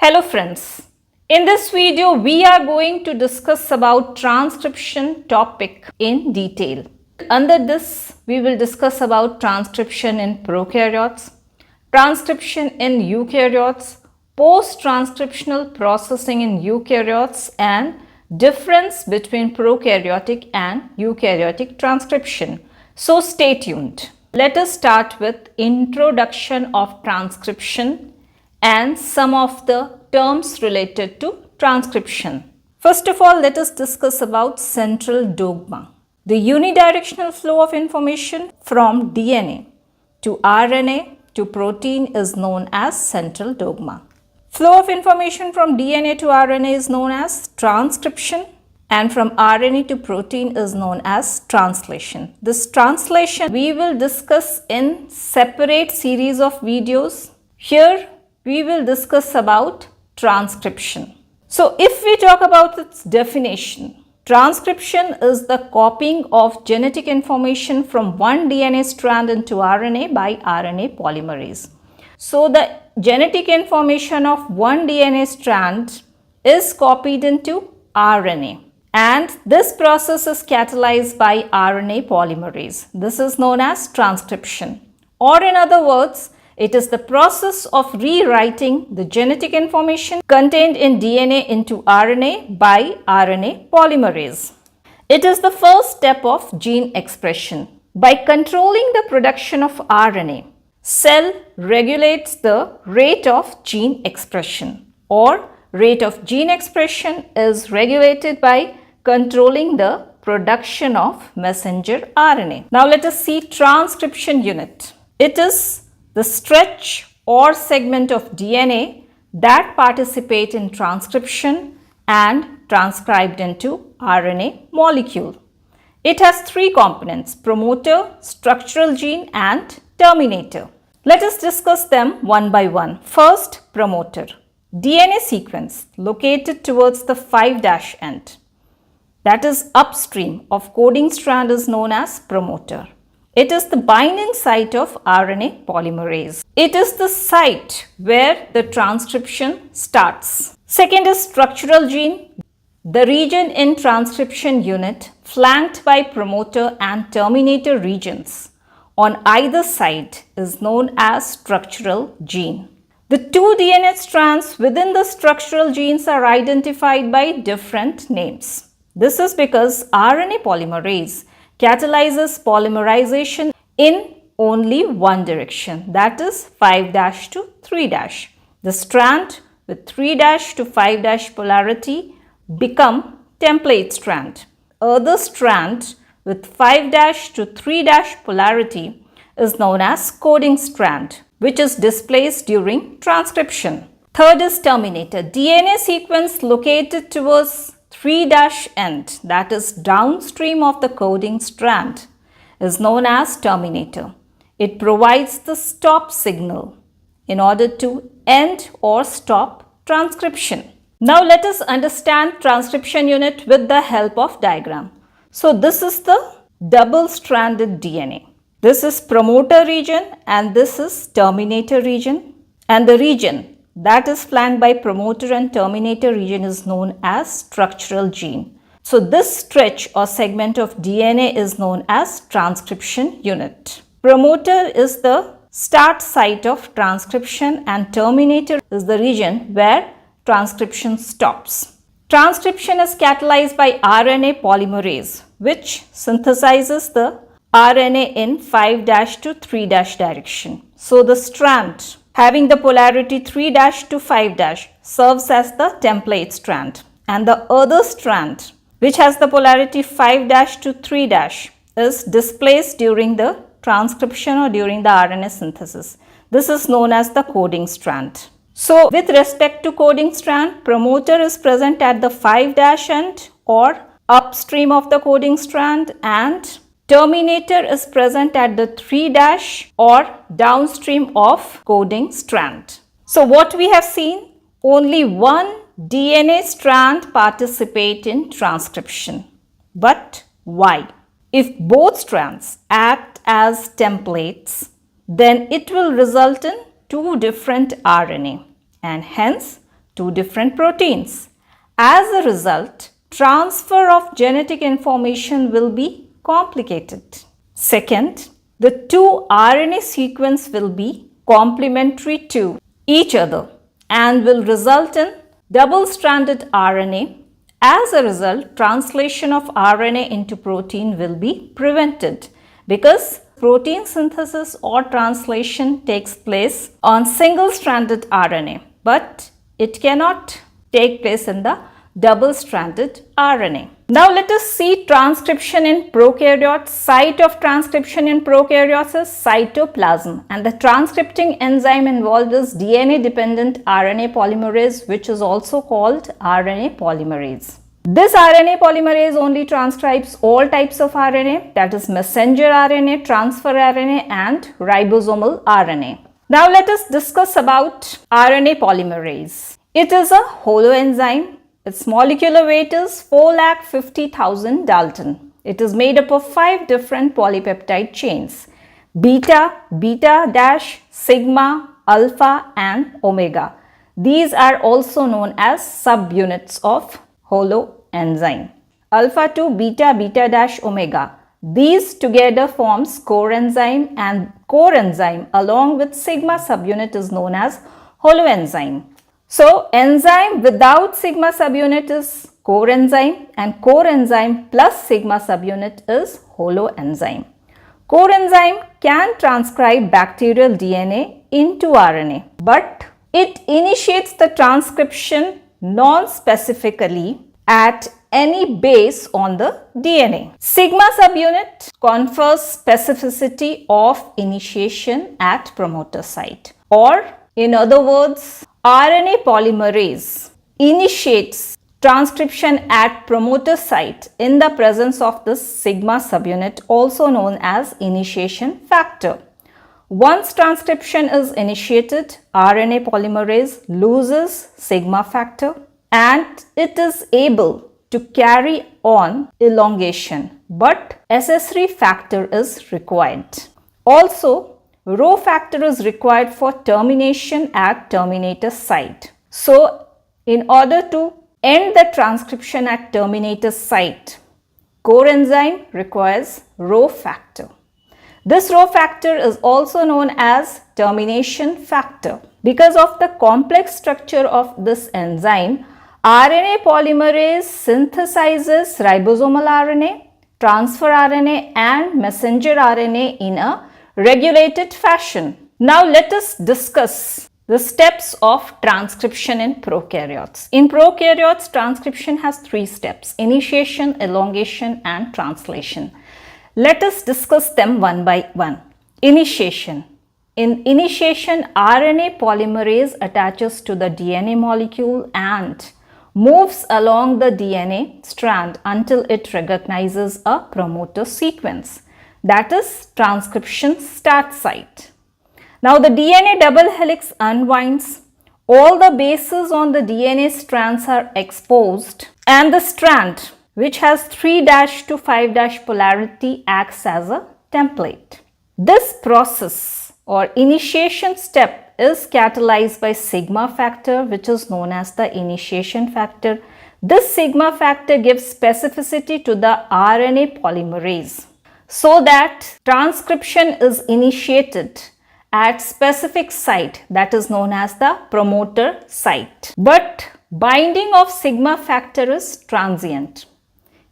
Hello friends, in this video we are going to discuss about transcription topic in detail. Under this we will discuss about transcription in prokaryotes, transcription in eukaryotes, post-transcriptional processing in eukaryotes and difference between prokaryotic and eukaryotic transcription. So stay tuned. Let us start with introduction of transcription and some of the terms related to transcription. First of all, let us discuss about central dogma. The unidirectional flow of information from DNA to RNA to protein is known as central dogma. Flow of information from DNA to RNA is known as transcription and from RNA to protein is known as translation. This translation we will discuss in separate series of videos. Here we will discuss about transcription. So if we talk about its definition, transcription is the copying of genetic information from one DNA strand into RNA by RNA polymerase. So the genetic information of one DNA strand is copied into RNA and this process is catalyzed by RNA polymerase. This is known as transcription, or in other words, it is the process of rewriting the genetic information contained in DNA into RNA by RNA polymerase. It is the first step of gene expression. By controlling the production of RNA, cell regulates the rate of gene expression, or rate of gene expression is regulated by controlling the production of messenger RNA. Now let us see transcription unit. It is the stretch or segment of DNA that participate in transcription and transcribed into RNA molecule. It has three components: promoter, structural gene and terminator. Let us discuss them one by one. First, promoter. DNA sequence located towards the 5' end, that is upstream of coding strand, is known as promoter. It is the binding site of RNA polymerase. It is the site where the transcription starts. Second is structural gene. The region in transcription unit flanked by promoter and terminator regions on either side is known as structural gene. The two DNA strands within the structural genes are identified by different names. This is because RNA polymerase catalyzes polymerization in only one direction, that is 5' to 3'. The strand with 3' to 5' polarity become template strand. Other strand with 5' to 3' polarity is known as coding strand, which is displaced during transcription. Third is terminator. DNA sequence located towards 3' end, that is downstream of the coding strand, is known as terminator. It provides the stop signal in order to end or stop transcription. Now let us understand transcription unit with the help of diagram. So this is the double-stranded DNA. This is promoter region and this is terminator region, and the region that is flanked by promoter and terminator region is known as structural gene. So this stretch or segment of DNA is known as transcription unit. Promoter is the start site of transcription and terminator is the region where transcription stops. Transcription is catalyzed by RNA polymerase, which synthesizes the RNA in 5' to 3' direction. So the strand having the polarity 3' to 5' serves as the template strand, and the other strand which has the polarity 5' to 3' is displaced during the transcription or during the RNA synthesis. This is known as the coding strand. So with respect to coding strand, promoter is present at the 5' end or upstream of the coding strand, and terminator is present at the 3' or downstream of coding strand. So what we have seen, only one DNA strand participate in transcription. But why? If both strands act as templates, then it will result in two different RNA and hence two different proteins. As a result, transfer of genetic information will be complicated. Second, the two RNA sequence will be complementary to each other and will result in double-stranded RNA. As a result, translation of RNA into protein will be prevented because protein synthesis or translation takes place on single-stranded RNA, but it cannot take place in the double-stranded RNA. Now let us see transcription in prokaryotes. Site of transcription in prokaryotes is cytoplasm, and the transcripting enzyme involved is DNA-dependent RNA polymerase, which is also called RNA polymerase. This RNA polymerase only transcribes all types of RNA, that is messenger RNA, transfer RNA and ribosomal RNA. Now let us discuss about RNA polymerase. It is a holoenzyme. Its molecular weight is 4,50,000 Dalton. It is made up of 5 different polypeptide chains: beta, beta dash, sigma, alpha and omega. These are also known as subunits of holoenzyme. Alpha to beta, beta dash, omega. These together forms core enzyme, and core enzyme along with sigma subunit is known as holoenzyme. So, enzyme without sigma subunit is core enzyme, and core enzyme plus sigma subunit is holoenzyme. Core enzyme can transcribe bacterial DNA into RNA, but it initiates the transcription non-specifically at any base on the DNA. Sigma subunit confers specificity of initiation at promoter site, or in other words, RNA polymerase initiates transcription at promoter site in the presence of this sigma subunit, also known as initiation factor. Once transcription is initiated, RNA polymerase loses sigma factor and it is able to carry on elongation, but accessory factor is required. Also, rho factor is required for termination at terminator site. So, in order to end the transcription at terminator site, core enzyme requires rho factor. This rho factor is also known as termination factor. Because of the complex structure of this enzyme, RNA polymerase synthesizes ribosomal RNA, transfer RNA and messenger RNA in a regulated fashion. Now let us discuss the steps of transcription in prokaryotes. In prokaryotes, transcription has 3 steps: initiation, elongation and translation. Let us discuss them one by one. Initiation. In initiation, RNA polymerase attaches to the DNA molecule and moves along the DNA strand until it recognizes a promoter sequence. That is transcription start site. Now the DNA double helix unwinds, all the bases on the DNA strands are exposed, and the strand, which has 3' to 5' polarity, acts as a template. This process or initiation step is catalyzed by sigma factor, which is known as the initiation factor. This sigma factor gives specificity to the RNA polymerase, so that transcription is initiated at specific site, that is known as the promoter site. But binding of sigma factor is transient.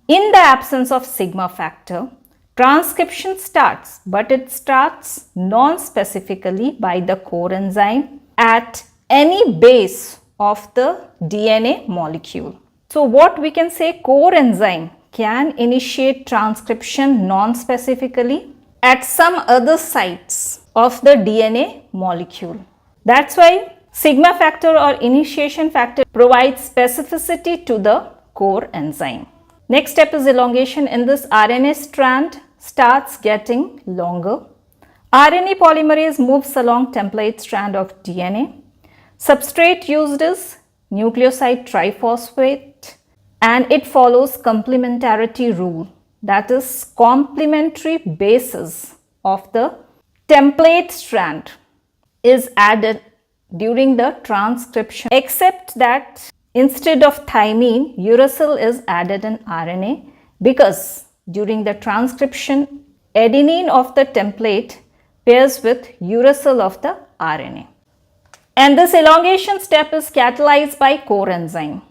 In the absence of sigma factor, transcription starts, but it starts non-specifically by the core enzyme at any base of the DNA molecule. So what we can say, core enzyme can initiate transcription non-specifically at some other sites of the DNA molecule. That's why sigma factor or initiation factor provides specificity to the core enzyme. Next step is elongation. In this, RNA strand starts getting longer. RNA polymerase moves along template strand of DNA. Substrate used is nucleoside triphosphate, and it follows complementarity rule, that is complementary bases of the template strand is added during the transcription, except that instead of thymine, uracil is added in RNA because during the transcription, adenine of the template pairs with uracil of the RNA. And this elongation step is catalyzed by core enzyme.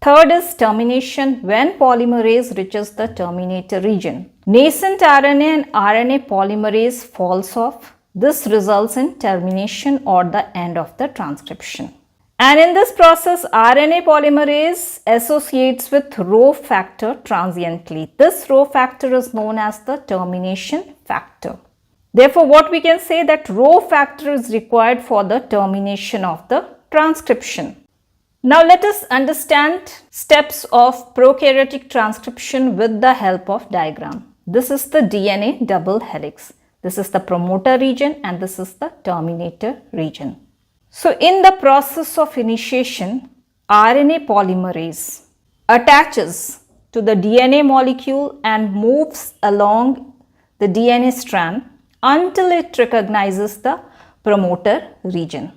Third is termination when polymerase reaches the terminator region. Nascent RNA and RNA polymerase falls off. This results in termination or the end of the transcription. And in this process, RNA polymerase associates with Rho factor transiently. This Rho factor is known as the termination factor. Therefore, what we can say that Rho factor is required for the termination of the transcription. Now let us understand steps of prokaryotic transcription with the help of diagram. This is the DNA double helix. This is the promoter region and this is the terminator region. So in the process of initiation, RNA polymerase attaches to the DNA molecule and moves along the DNA strand until it recognizes the promoter region.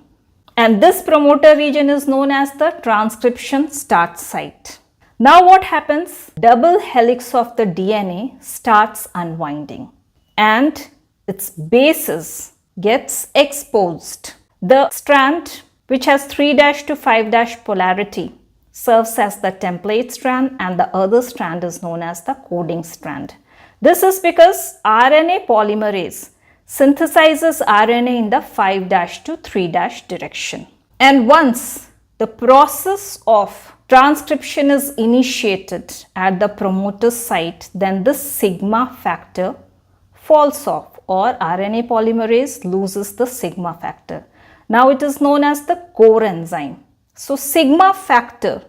And this promoter region is known as the transcription start site. Now what happens? Double helix of the DNA starts unwinding and its bases gets exposed. The strand which has 3' to 5' polarity serves as the template strand and the other strand is known as the coding strand. This is because RNA polymerase synthesizes RNA in the 5' to 3' direction. And once the process of transcription is initiated at the promoter site, then this sigma factor falls off or RNA polymerase loses the sigma factor. Now it is known as the core enzyme. So sigma factor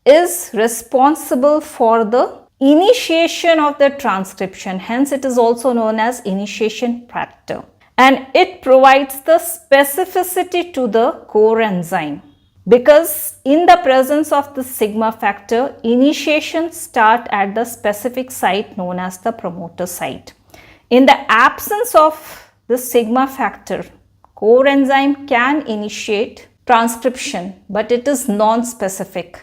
is responsible for the initiation of the transcription, hence it is also known as initiation factor, and it provides the specificity to the core enzyme because in the presence of the sigma factor, initiation start at the specific site known as the promoter site. In the absence of the sigma factor, core enzyme can initiate transcription, but it is non-specific.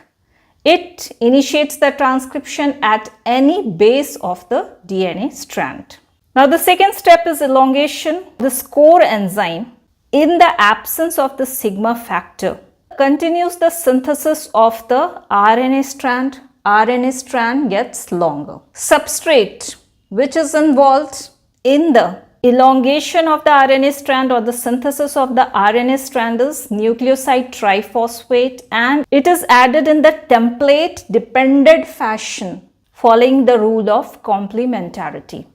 It initiates the transcription at any base of the DNA strand. Now the second step is elongation. This core enzyme, in the absence of the sigma factor, continues the synthesis of the RNA strand. RNA strand gets longer. Substrate which is involved in the elongation of the RNA strand or the synthesis of the RNA strand is nucleoside triphosphate, and it is added in the template dependent fashion following the rule of complementarity.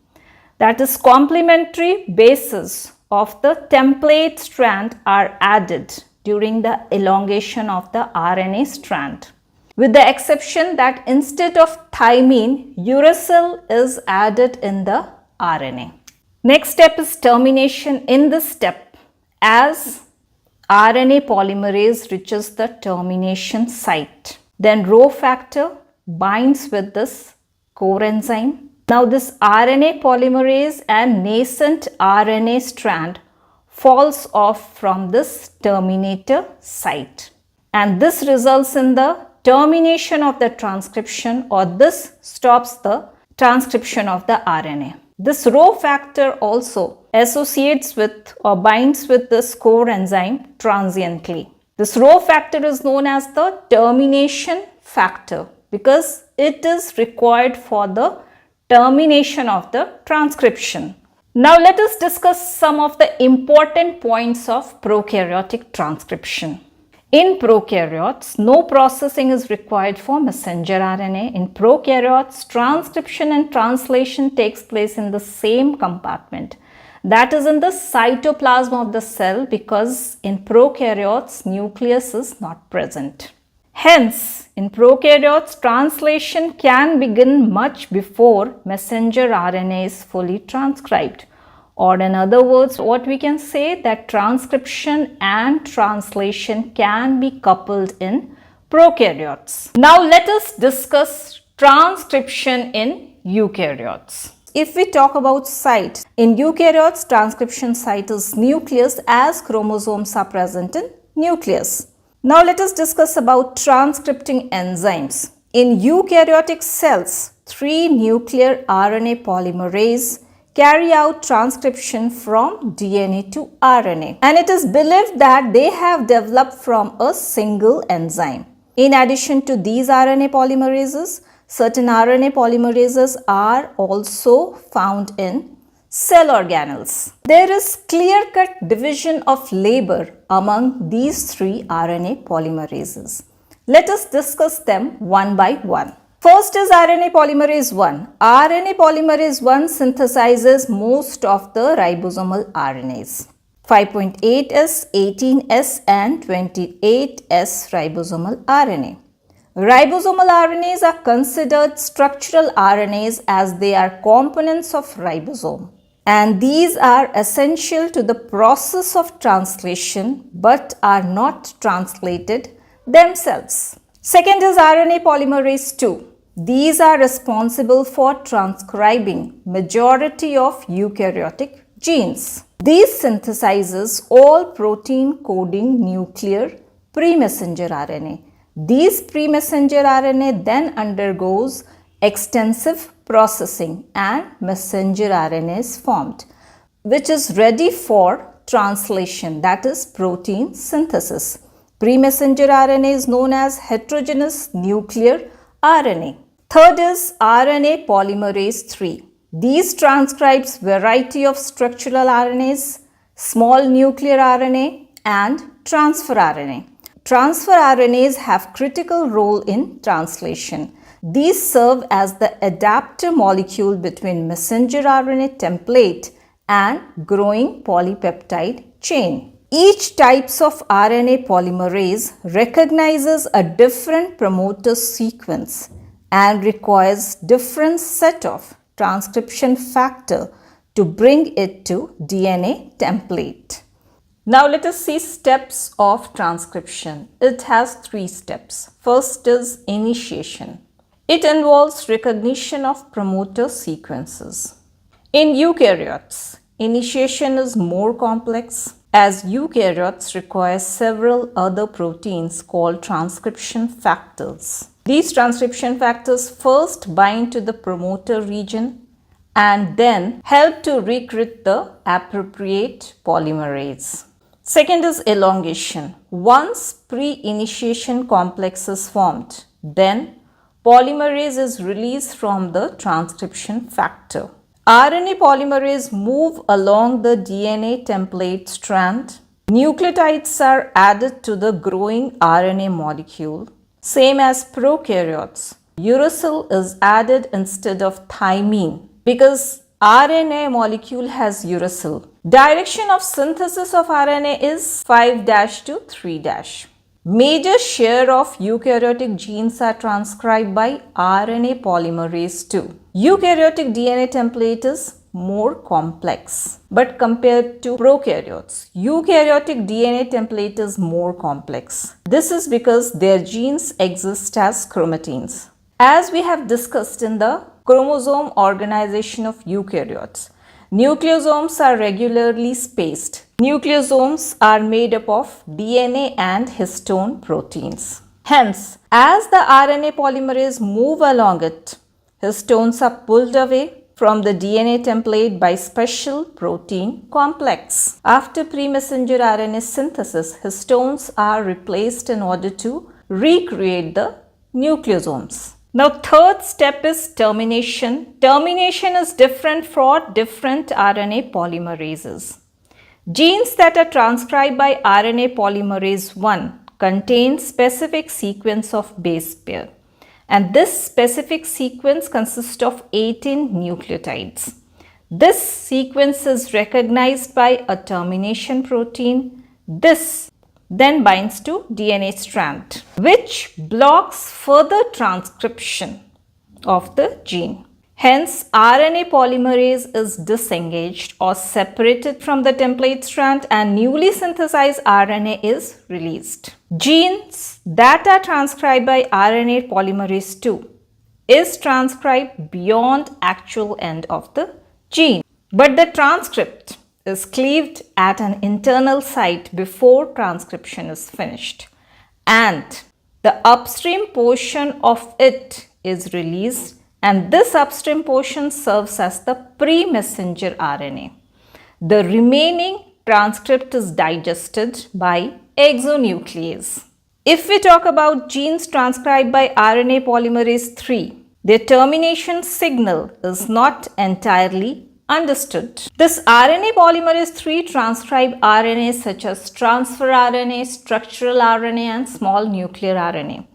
That is, complementary bases of the template strand are added during the elongation of the RNA strand, with the exception that instead of thymine, uracil is added in the RNA. Next step is termination. In this step, as RNA polymerase reaches the termination site, then Rho factor binds with this core enzyme. Now this RNA polymerase and nascent RNA strand falls off from this terminator site, and this results in the termination of the transcription, or this stops the transcription of the RNA. This Rho factor also associates with or binds with this core enzyme transiently. This Rho factor is known as the termination factor because it is required for the termination of the transcription. Now let us discuss some of the important points of prokaryotic transcription. In prokaryotes, no processing is required for messenger RNA. In prokaryotes, transcription and translation takes place in the same compartment, that is in the cytoplasm of the cell, because in prokaryotes, nucleus is not present. Hence, in prokaryotes, translation can begin much before messenger RNA is fully transcribed. Or in other words, what we can say that transcription and translation can be coupled in prokaryotes. Now let us discuss transcription in eukaryotes. If we talk about site, in eukaryotes, transcription site is nucleus as chromosomes are present in nucleus. Now let us discuss about transcripting enzymes. In eukaryotic cells, 3 nuclear RNA polymerase carry out transcription from DNA to RNA, and it is believed that they have developed from a single enzyme. In addition to these RNA polymerases, certain RNA polymerases are also found in cell organelles. There is clear-cut division of labor among these 3 RNA polymerases. Let us discuss them one by one. First is RNA polymerase 1. RNA polymerase 1 synthesizes most of the ribosomal RNAs. 5.8S, 18S and 28S ribosomal RNA. Ribosomal RNAs are considered structural RNAs as they are components of ribosome, and these are essential to the process of translation but are not translated themselves. Second is RNA polymerase 2. These are responsible for transcribing majority of eukaryotic genes. These synthesizes all protein coding nuclear pre-messenger RNA. These pre-messenger RNA then undergoes extensive processing and messenger RNA is formed, which is ready for translation, that is protein synthesis. Pre-messenger RNA is known as heterogeneous nuclear RNA. Third is RNA polymerase 3. These transcribes variety of structural RNAs, small nuclear RNA and transfer RNA. Transfer RNAs have critical role in translation. These serve as the adapter molecule between messenger RNA template and growing polypeptide chain. Each types of RNA polymerase recognizes a different promoter sequence and requires different set of transcription factor to bring it to DNA template. Now let us see steps of transcription. It has 3 steps. First is initiation. It involves recognition of promoter sequences. In eukaryotes, initiation is more complex as eukaryotes require several other proteins called transcription factors. These transcription factors first bind to the promoter region and then help to recruit the appropriate polymerase. Second is elongation. Once pre-initiation complex is formed, then polymerase is released from the transcription factor. RNA polymerase move along the DNA template strand. Nucleotides are added to the growing RNA molecule. Same as prokaryotes, uracil is added instead of thymine because RNA molecule has uracil. Direction of synthesis of RNA is 5' to 3'. Major share of eukaryotic genes are transcribed by RNA polymerase 2. Eukaryotic DNA template is more complex, but compared to prokaryotes, eukaryotic DNA template is more complex. This is because their genes exist as chromatins. As we have discussed in the chromosome organization of eukaryotes, nucleosomes are regularly spaced. Nucleosomes are made up of DNA and histone proteins. Hence, as the RNA polymerase move along it, histones are pulled away from the DNA template by special protein complex. After pre-messenger RNA synthesis, histones are replaced in order to recreate the nucleosomes. Now, third step is termination. Termination is different for different RNA polymerases. Genes that are transcribed by RNA polymerase 1 contain specific sequence of base pair, and this specific sequence consists of 18 nucleotides. This sequence is recognized by a termination protein. This then binds to DNA strand, which blocks further transcription of the gene. Hence, RNA polymerase is disengaged or separated from the template strand and newly synthesized RNA is released. Genes that are transcribed by RNA polymerase 2 is transcribed beyond actual end of the gene, but the transcript is cleaved at an internal site before transcription is finished, and the upstream portion of it is released, and this upstream portion serves as the pre-messenger RNA. The remaining transcript is digested by exonuclease. If we talk about genes transcribed by RNA polymerase III, their termination signal is not entirely understood. This RNA polymerase III transcribe RNA such as transfer RNA, structural RNA and small nuclear RNA.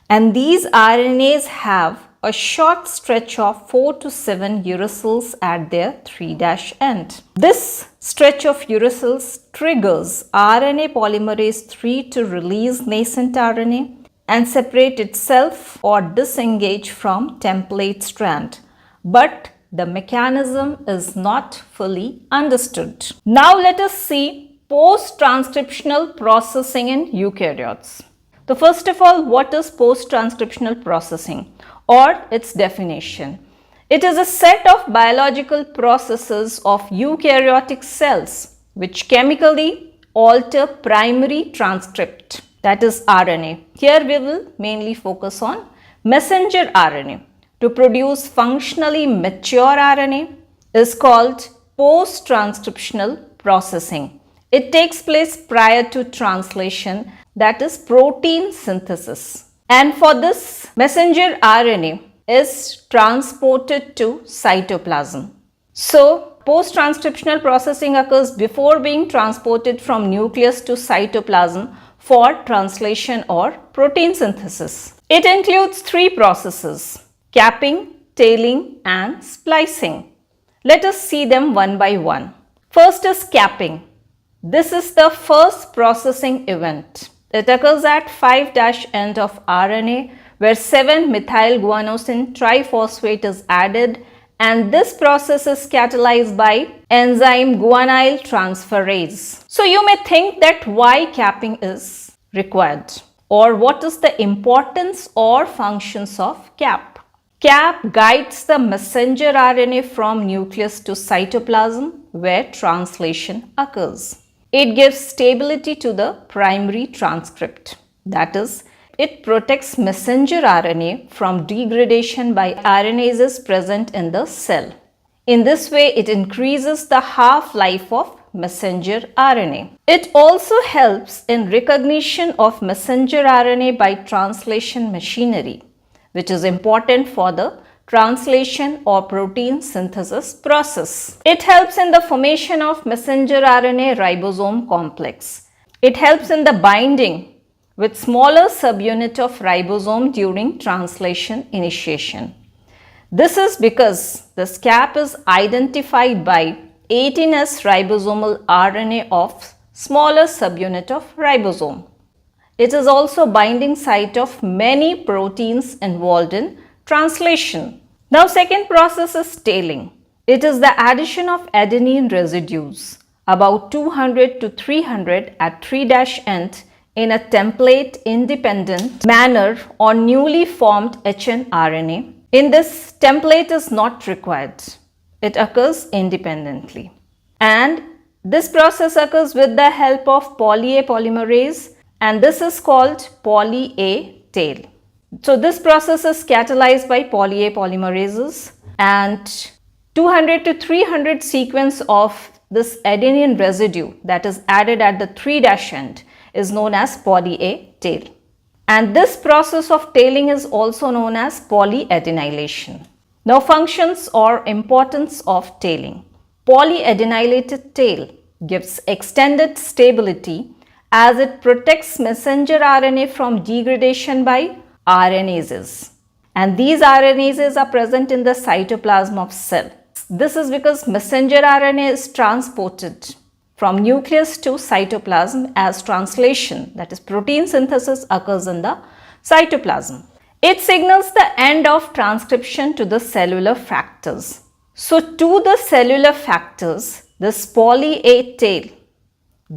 And these RNAs have a short stretch of 4 to 7 uracils at their 3' end. This stretch of uracils triggers RNA polymerase III to release nascent RNA and separate itself or disengage from template strand. But the mechanism is not fully understood. Now let us see post-transcriptional processing in eukaryotes. So first of all, what is post-transcriptional processing or its definition? It is a set of biological processes of eukaryotic cells which chemically alter primary transcript, that is RNA. Here we will mainly focus on messenger RNA. To produce functionally mature RNA is called post-transcriptional processing. It takes place prior to translation, that is protein synthesis. And for this, messenger RNA is transported to cytoplasm. So, post-transcriptional processing occurs before being transported from nucleus to cytoplasm for translation or protein synthesis. It includes 3 processes: capping, tailing and splicing. Let us see them one by one. First is capping. This is the first processing event. It occurs at 5' end of RNA where 7-methylguanosine triphosphate is added, and this process is catalyzed by enzyme guanyl transferase. So you may think that why capping is required, or what is the importance or functions of cap. Cap guides the messenger RNA from nucleus to cytoplasm where translation occurs. It gives stability to the primary transcript. That is, it protects messenger RNA from degradation by RNases present in the cell. In this way, it increases the half-life of messenger RNA. It also helps in recognition of messenger RNA by translation machinery, which is important for the translation or protein synthesis process. It helps in the formation of messenger RNA ribosome complex. It helps in the binding with smaller subunit of ribosome during translation initiation. This is because this cap is identified by 18S ribosomal RNA of smaller subunit of ribosome. It is also binding site of many proteins involved in translation. Now, second process is tailing. It is the addition of adenine residues, about 200 to 300 at 3' end in a template independent manner on newly formed HN RNA. In this, template is not required. It occurs independently. And this process occurs with the help of poly-A polymerase, and this is called poly-A tail. So this process is catalyzed by poly-A polymerases, and 200 to 300 sequence of this adenine residue that is added at the 3' end is known as poly-A tail. And this process of tailing is also known as polyadenylation. Now, functions or importance of tailing. Polyadenylated tail gives extended stability as it protects messenger RNA from degradation by RNases, and these RNases are present in the cytoplasm of cell. This is because messenger RNA is transported from nucleus to cytoplasm as translation, that is protein synthesis, occurs in the cytoplasm. It signals the end of transcription to the cellular factors. So to the cellular factors, this poly-A tail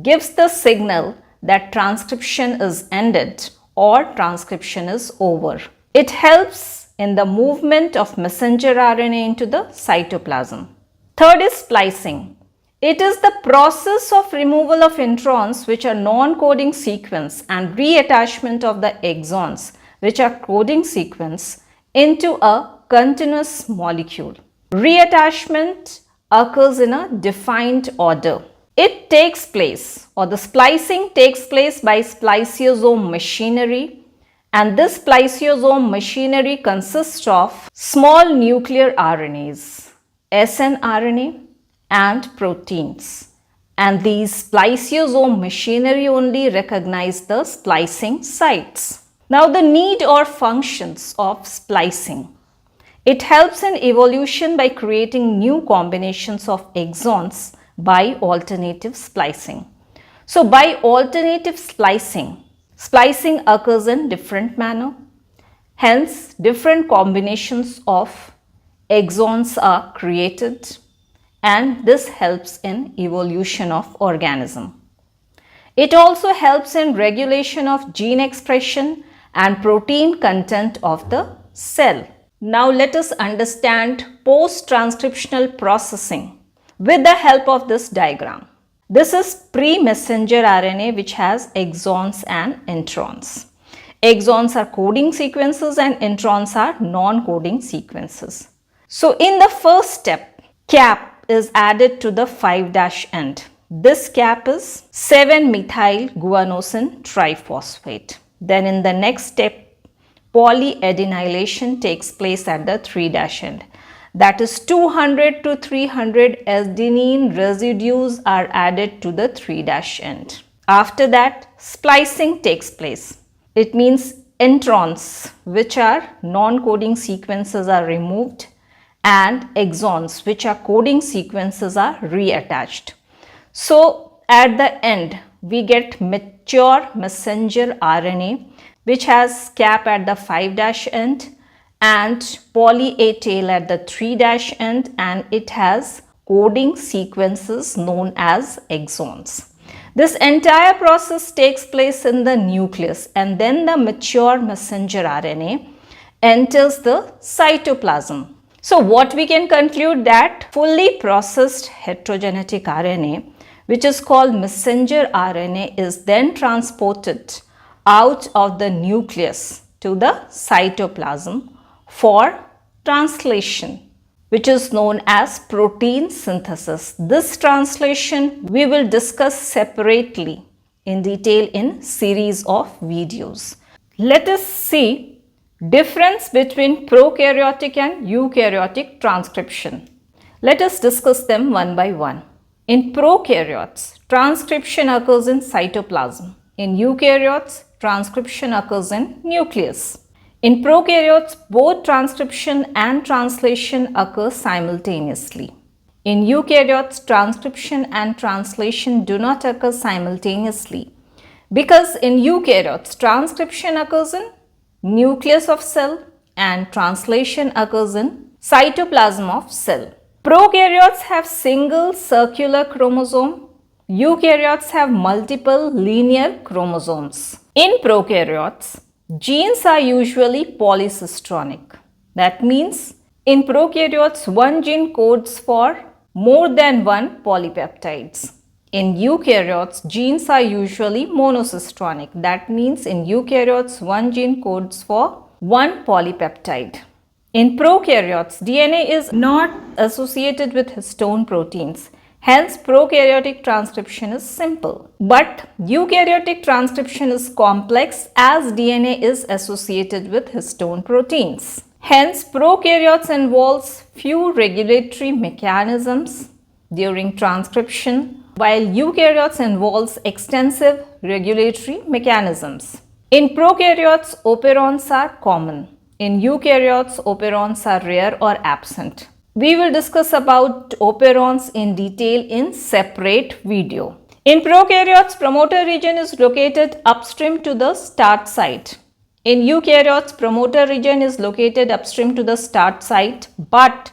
gives the signal that transcription is ended or transcription is over. It helps in the movement of messenger RNA into the cytoplasm. Third is splicing. It is the process of removal of introns which are non-coding sequence and reattachment of the exons which are coding sequence into a continuous molecule. Reattachment occurs in a defined order. It takes place, or the splicing takes place by spliceosome machinery, and this spliceosome machinery consists of small nuclear RNAs, snRNA and proteins, and these spliceosome machinery only recognize the splicing sites. Now the need or functions of splicing. It helps in evolution by creating new combinations of exons by alternative splicing. So by alternative splicing, splicing occurs in different manner. Hence, different combinations of exons are created, and this helps in evolution of organism. It also helps in regulation of gene expression and protein content of the cell. Now let us understand post-transcriptional processing with the help of this diagram. This is pre-messenger RNA which has exons and introns. Exons are coding sequences and introns are non-coding sequences. So in the first step, cap is added to the 5' end. This cap is 7-methyl guanosine triphosphate. Then in the next step, polyadenylation takes place at the 3' end. That is 200 to 300 adenine residues are added to the 3' end. After that, splicing takes place. It means introns, which are non-coding sequences, are removed and exons, which are coding sequences, are reattached. So at the end, we get mature messenger RNA which has cap at the 5' end and poly-A tail at the 3' end, and it has coding sequences known as exons. This entire process takes place in the nucleus, and then the mature messenger RNA enters the cytoplasm. So what we can conclude, that fully processed heterogenetic RNA, which is called messenger RNA, is then transported out of the nucleus to the cytoplasm for translation, which is known as protein synthesis. This translation we will discuss separately in detail in series of videos. Let us see difference between prokaryotic and eukaryotic transcription. Let us discuss them one by one. In prokaryotes, transcription occurs in cytoplasm. In eukaryotes, transcription occurs in nucleus. In prokaryotes, both transcription and translation occur simultaneously. In eukaryotes, transcription and translation do not occur simultaneously, because in eukaryotes, transcription occurs in nucleus of cell and translation occurs in cytoplasm of cell. Prokaryotes have single circular chromosome. Eukaryotes have multiple linear chromosomes. In prokaryotes, genes are usually polycistronic. That means in prokaryotes, one gene codes for more than one polypeptides. In eukaryotes, genes are usually monocistronic. That means in eukaryotes, one gene codes for one polypeptide. In prokaryotes, DNA is not associated with histone proteins. Hence, prokaryotic transcription is simple. But eukaryotic transcription is complex as DNA is associated with histone proteins. Hence, prokaryotes involves few regulatory mechanisms during transcription, while eukaryotes involves extensive regulatory mechanisms. In prokaryotes, operons are common. In eukaryotes, operons are rare or absent. We will discuss about operons in detail in separate video. In prokaryotes, promoter region is located upstream to the start site. In eukaryotes, promoter region is located upstream to the start site, but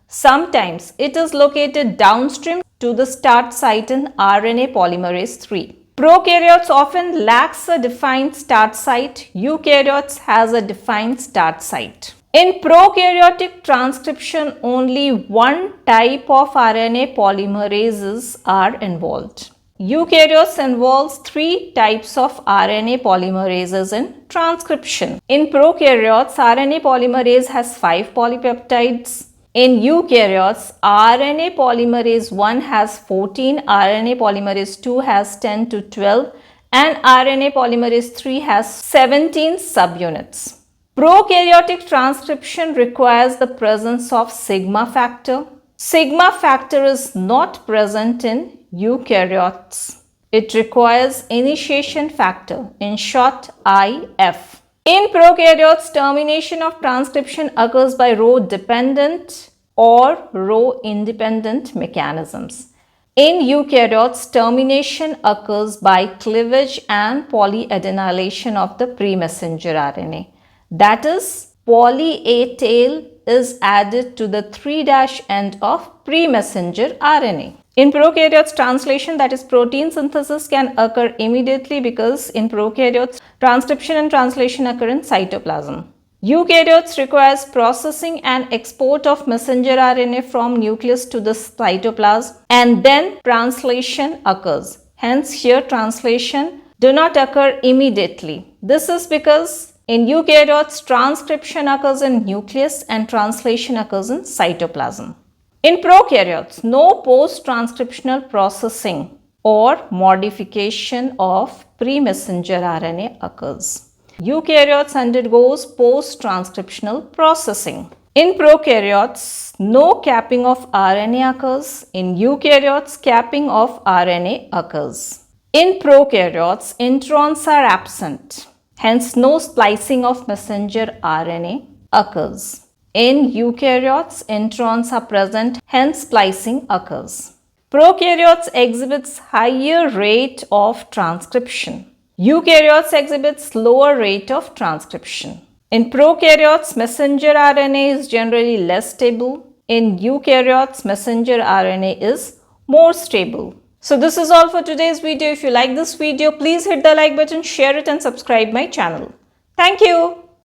sometimes it is located downstream to the start site in RNA polymerase 3. Prokaryotes often lacks a defined start site. Eukaryotes has a defined start site. In prokaryotic transcription, only one type of RNA polymerases are involved. Eukaryotes involves three types of RNA polymerases in transcription. In prokaryotes, RNA polymerase has 5 polypeptides. In eukaryotes, RNA polymerase 1 has 14, RNA polymerase 2 has 10 to 12, and RNA polymerase 3 has 17 subunits. Prokaryotic transcription requires the presence of sigma factor. Sigma factor is not present in eukaryotes. It requires initiation factor, in short IF. In prokaryotes, termination of transcription occurs by row-dependent or row-independent mechanisms. In eukaryotes, termination occurs by cleavage and polyadenylation of the pre-messenger RNA. That is, poly-A tail is added to the 3' end of pre-messenger RNA. In prokaryotes, translation, that is protein synthesis, can occur immediately because in prokaryotes, transcription and translation occur in cytoplasm. Eukaryotes requires processing and export of messenger RNA from nucleus to the cytoplasm, and then translation occurs. Hence, here translation do not occur immediately. This is because in eukaryotes, transcription occurs in nucleus and translation occurs in cytoplasm. In prokaryotes, no post-transcriptional processing or modification of pre-messenger RNA occurs. Eukaryotes undergoes post-transcriptional processing. In prokaryotes, no capping of RNA occurs. In eukaryotes, capping of RNA occurs. In prokaryotes, introns are absent. Hence, no splicing of messenger RNA occurs. In eukaryotes, introns are present, hence splicing occurs. Prokaryotes exhibits higher rate of transcription. Eukaryotes exhibits lower rate of transcription. In prokaryotes, messenger RNA is generally less stable. In eukaryotes, messenger RNA is more stable. So this is all for today's video. If you like this video, please hit the like button, share it and subscribe my channel. Thank you.